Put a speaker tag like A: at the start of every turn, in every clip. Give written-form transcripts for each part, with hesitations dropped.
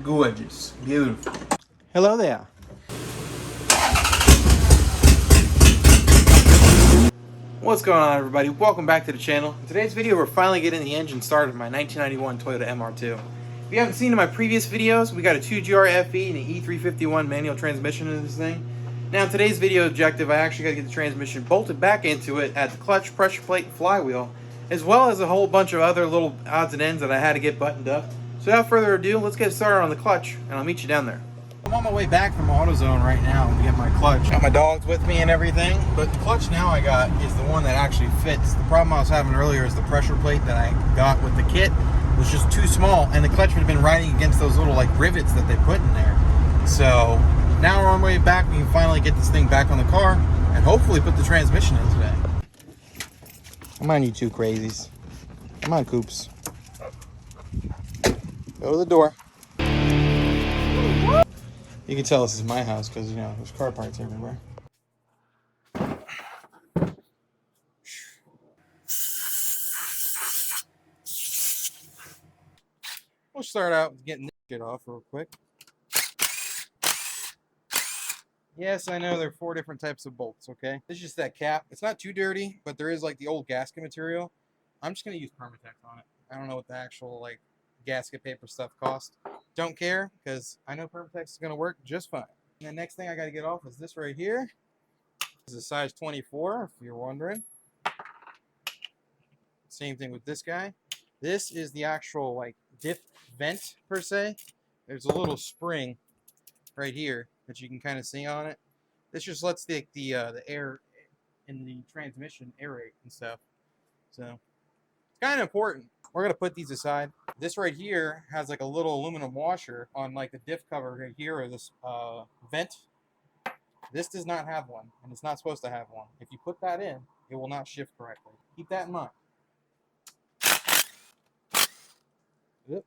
A: Gorgeous. Beautiful. Hello there. What's going on, everybody? Welcome back to the channel. In today's video, we're finally getting the engine started in my 1991 Toyota MR2. If you haven't seen in my previous videos, we got a 2GR-FE and an E351 manual transmission in this thing. Now, in today's video objective, I actually got to get the transmission bolted back into it at the clutch, pressure plate, and flywheel, as well as a whole bunch of other little odds and ends that I had to get buttoned up. So without further ado, let's get started on the clutch, and I'll meet you down there. I'm on my way back from AutoZone right now to get my clutch. Got my dogs with me and everything, but the clutch now I got is the one that actually fits. The problem I was having earlier is the pressure plate that I got with the kit was just too small, and the clutch had been riding against those little like rivets that they put in there. So now we're on our way back. We can finally get this thing back on the car and hopefully put the transmission in today. Come on, you two crazies. Come on, Coops. Go to the door. You can tell this is my house because, you know, there's car parts everywhere. We'll start out with getting this shit off real quick. Yes, I know there are 4 different types of bolts, okay? This is just that cap. It's not too dirty, but there is like the old gasket material. I'm just going to use Permatex on it. I don't know what the actual like gasket paper stuff costs. Don't care because I know Permatex is going to work just fine. And the next thing I got to get off is this right here. This is a size 24, if you're wondering. Same thing with this guy. This is the actual like diff vent per se. There's a little spring right here that you can kind of see on it. This just lets the air in the transmission aerate and stuff. So it's kind of important. We're gonna put these aside. This right here has like a little aluminum washer on like the diff cover right here, or this vent. This does not have one, and it's not supposed to have one. If you put that in, it will not shift correctly. Keep that in mind. Yep.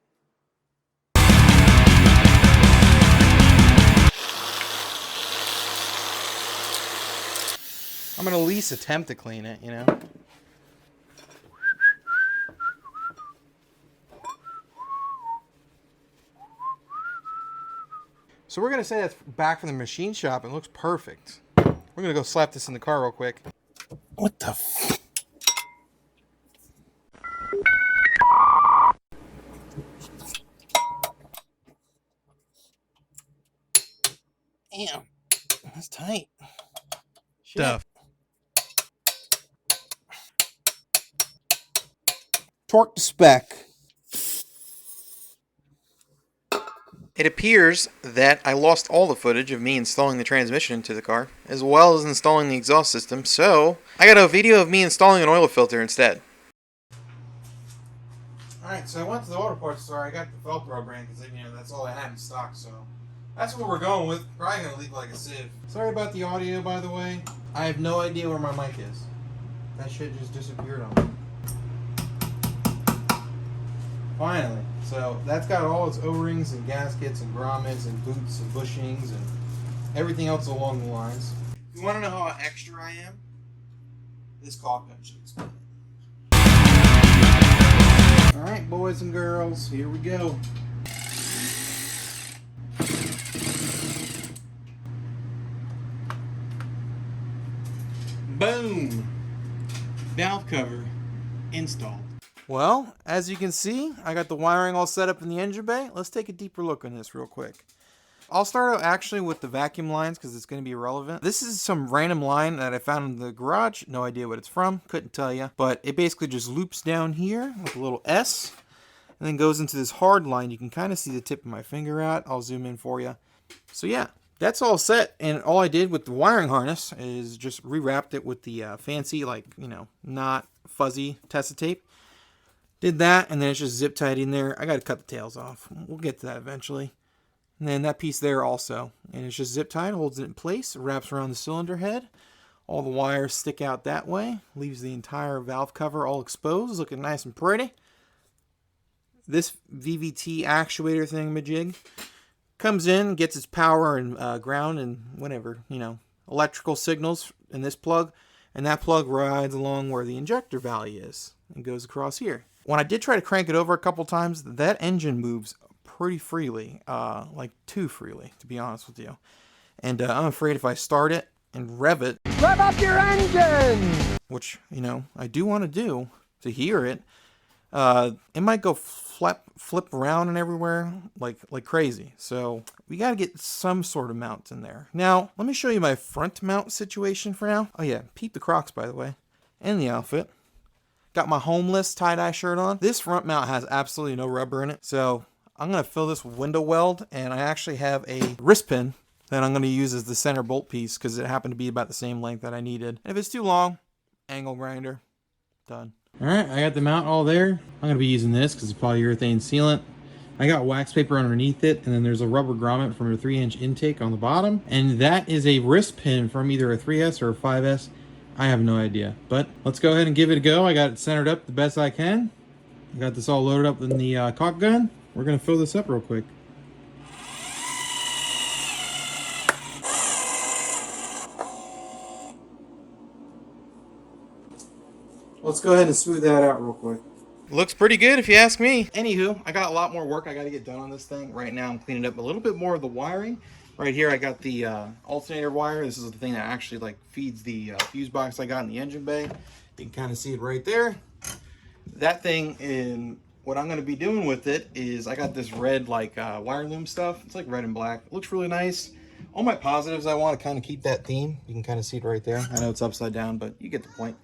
A: I'm gonna at least attempt to clean it, you know. So we're gonna say that's back from the machine shop and it looks perfect. We're gonna go slap this in the car real quick. What the f? Damn, that's tight. Stuff. Torque to spec. It appears that I lost all the footage of me installing the transmission into the car, as well as installing the exhaust system, so I got a video of me installing an oil filter instead. Alright, so I went to the auto parts store. I got the Velcro brand because, you know, that's all I had in stock, so that's what we're going with. Probably going to leak like a sieve. Sorry about the audio, by the way. I have no idea where my mic is. That shit just disappeared on me. Finally. So that's got all its O-rings and gaskets and grommets and boots and bushings and everything else along the lines. If you want to know how extra I am, this caulk gun should explain it. Alright, boys and girls, here we go. Boom! Valve cover installed. Well, as you can see, I got the wiring all set up in the engine bay. Let's take a deeper look on this real quick. I'll start out actually with the vacuum lines because it's going to be relevant. This is some random line that I found in the garage. No idea what it's from. Couldn't tell you. But it basically just loops down here with a little S and then goes into this hard line. You can kind of see the tip of my finger at. I'll zoom in for you. So yeah, that's all set. And all I did with the wiring harness is just rewrapped it with the fancy, like, you know, not fuzzy Tessa tape. Did that, and then it's just zip tied in there. I got to cut the tails off. We'll get to that eventually. And then that piece there also. And it's just zip tied, holds it in place, wraps around the cylinder head. All the wires stick out that way. Leaves the entire valve cover all exposed, looking nice and pretty. This VVT actuator thingamajig comes in, gets its power and ground and whatever, you know, electrical signals in this plug. And that plug rides along where the injector valve is and goes across here. When I did try to crank it over a couple times, that engine moves pretty freely, like too freely, to be honest with you. And I'm afraid if I start it and rev it, rev up your engine, which, you know, I do want to do to hear it, it might go flip around and everywhere like crazy. So we got to get some sort of mount in there. Now, let me show you my front mount situation for now. Oh yeah, peep the Crocs, by the way, and the outfit. Got my homeless tie-dye shirt on. This front mount has absolutely no rubber in it, so I'm going to fill this with window weld, and I actually have a wrist pin that I'm going to use as the center bolt piece because it happened to be about the same length that I needed. And if it's too long, angle grinder. Done. Alright, I got the mount all there. I'm going to be using this because it's polyurethane sealant. I got wax paper underneath it, and then there's a rubber grommet from a 3-inch intake on the bottom. And that is a wrist pin from either a 3S or a 5S. I have no idea, but let's go ahead and give it a go. I got it centered up the best I can. I got this all loaded up in the caulk gun. We're going to fill this up real quick. Let's go ahead and smooth that out real quick. Looks pretty good if you ask me. Anywho, I got a lot more work I got to get done on this thing. Right now I'm cleaning up a little bit more of the wiring. Right here I got the alternator wire. This is the thing that actually like feeds the fuse box I got in the engine bay. You can kind of see it right there. That thing, in what I'm going to be doing with it is I got this red like wire loom stuff. It's like red and black. It looks really nice. All my positives, I want to kind of keep that theme. You can kind of see it right there. I know it's upside down, but you get the point.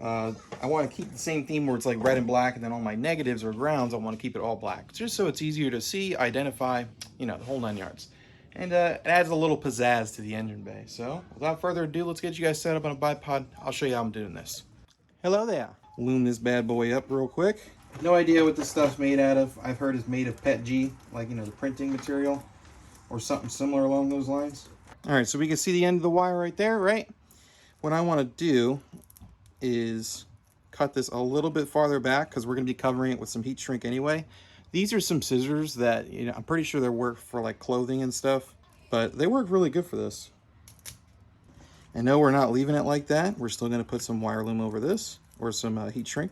A: I want to keep the same theme where it's like red and black, and then all my negatives or grounds, I want to keep it all black. Just so it's easier to see, identify, you know, the whole 9 yards. And it adds a little pizzazz to the engine bay. So without further ado, let's get you guys set up on a bipod. I'll show you how I'm doing this. Hello there. Loom this bad boy up real quick. No idea what this stuff's made out of. I've heard it's made of PETG, like, you know, the printing material or something similar along those lines. All right, so we can see the end of the wire right there, right? What I want to do is cut this a little bit farther back because we're going to be covering it with some heat shrink anyway. These are some scissors that, you know, I'm pretty sure they work for like clothing and stuff, but they work really good for this. And no, we're not leaving it like that. We're still going to put some wire loom over this or some heat shrink.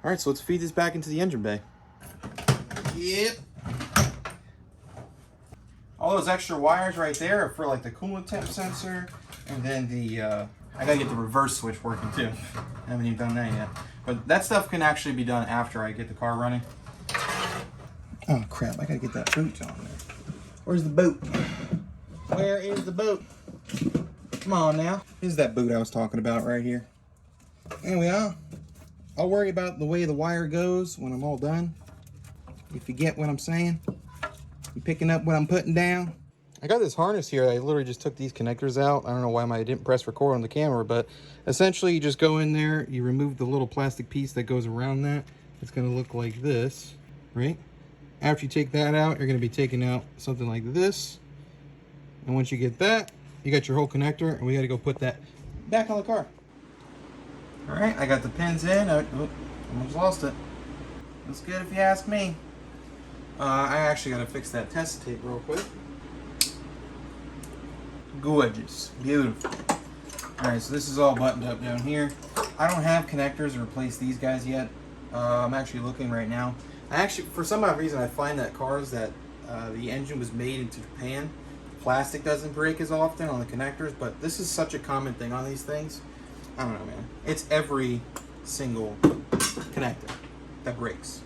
A: All right, so let's feed this back into the engine bay. Yep. All those extra wires right there are for like the coolant temp sensor, and then the I gotta get the reverse switch working too. I haven't even done that yet, but that stuff can actually be done after I get the car running. Oh crap, I gotta get that boot on there. Where's the boot? Where is the boot? Come on now. This is that boot I was talking about right here. There we are. I'll worry about the way the wire goes when I'm all done. If you get what I'm saying. You picking up what I'm putting down? I got this harness here. I literally just took these connectors out. I don't know why I didn't press record on the camera, but essentially you just go in there, you remove the little plastic piece that goes around that. It's going to look like this, right? After you take that out, you're going to be taking out something like this. And once you get that, you got your whole connector, and we got to go put that back on the car. All right, I got the pins in. Almost lost it. That's good if you ask me. I actually got to fix that test tape real quick. Gorgeous. Beautiful. Alright, so this is all buttoned up down here. I don't have connectors to replace these guys yet. I'm actually looking right now. For some odd reason, I find that cars that the engine was made in Japan, plastic doesn't break as often on the connectors, but this is such a common thing on these things. I don't know, man. It's every single connector that breaks.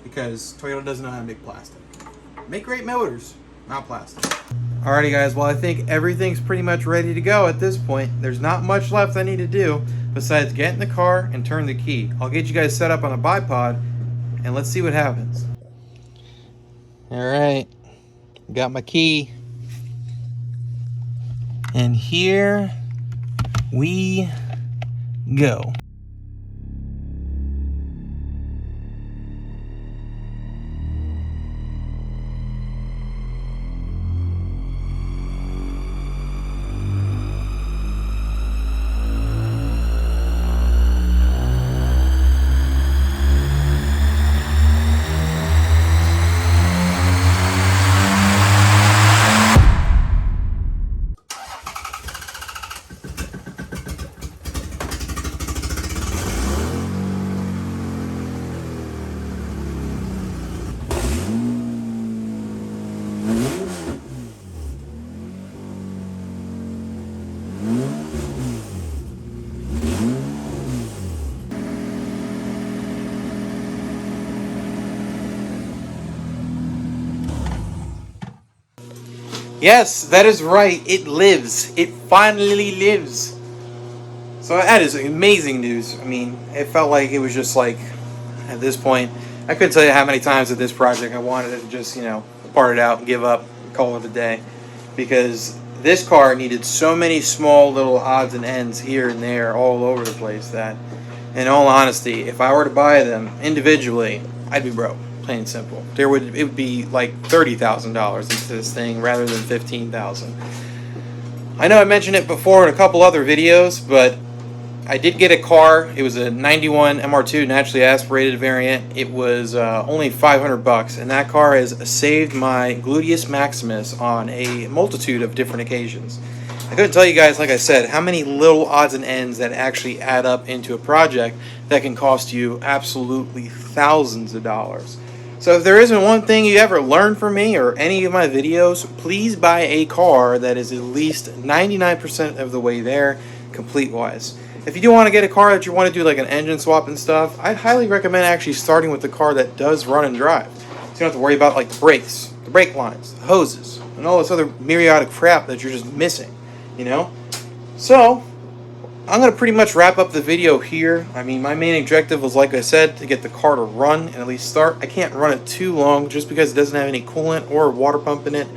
A: Because Toyota doesn't know how to make plastic. Make great motors, not plastic. Alrighty guys, well I think everything's pretty much ready to go at this point. There's not much left I need to do besides get in the car and turn the key. I'll get you guys set up on a bipod and let's see what happens. Alright, got my key. And here we go. Yes, that is right. It lives. It finally lives. So that is amazing news. I mean, it felt like it was just like, at this point, I couldn't tell you how many times at this project I wanted to just, part it out and give up, and call it a day. Because this car needed so many small little odds and ends here and there all over the place that, in all honesty, if I were to buy them individually, I'd be broke, plain and simple. It would be like $30,000 into this thing rather than $15,000. I know I mentioned it before in a couple other videos, but I did get a car. It was a 91 MR2 naturally aspirated variant. It was only $500, and that car has saved my gluteus maximus on a multitude of different occasions. I couldn't tell you guys, like I said, how many little odds and ends that actually add up into a project that can cost you absolutely thousands of dollars. So if there isn't one thing you ever learned from me or any of my videos, please buy a car that is at least 99% of the way there, complete-wise. If you do want to get a car that you want to do like an engine swap and stuff, I'd highly recommend actually starting with the car that does run and drive. So you don't have to worry about like the brakes, the brake lines, the hoses, and all this other myriadic crap that you're just missing, So, I'm going to pretty much wrap up the video here. I mean, my main objective was, like I said, to get the car to run and at least start. I can't run it too long just because it doesn't have any coolant or water pump in it.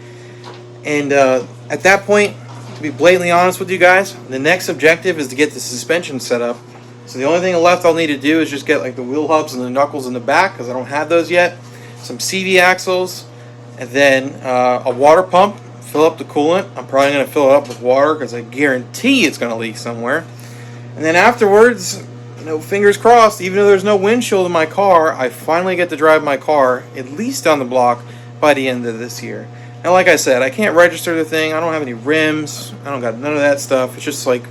A: And at that point, to be blatantly honest with you guys, the next objective is to get the suspension set up. So the only thing left I'll need to do is just get like the wheel hubs and the knuckles in the back, because I don't have those yet, some CV axles, and then a water pump, fill up the coolant. I'm probably going to fill it up with water because I guarantee it's going to leak somewhere. And then afterwards, fingers crossed, even though there's no windshield in my car, I finally get to drive my car, at least down the block, by the end of this year. And like I said, I can't register the thing. I don't have any rims. I don't got none of that stuff. It's just like,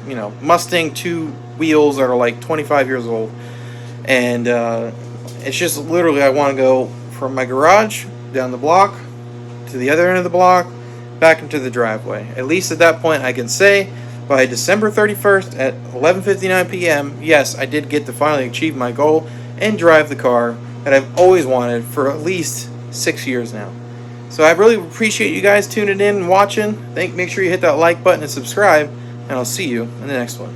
A: Mustang 2 wheels that are like 25 years old. And it's just literally I want to go from my garage down the block to the other end of the block, back into the driveway. At least at that point I can say, by December 31st at 11:59 p.m., yes, I did get to finally achieve my goal and drive the car that I've always wanted for at least 6 years now. So I really appreciate you guys tuning in and watching. Make sure you hit that like button and subscribe, and I'll see you in the next one.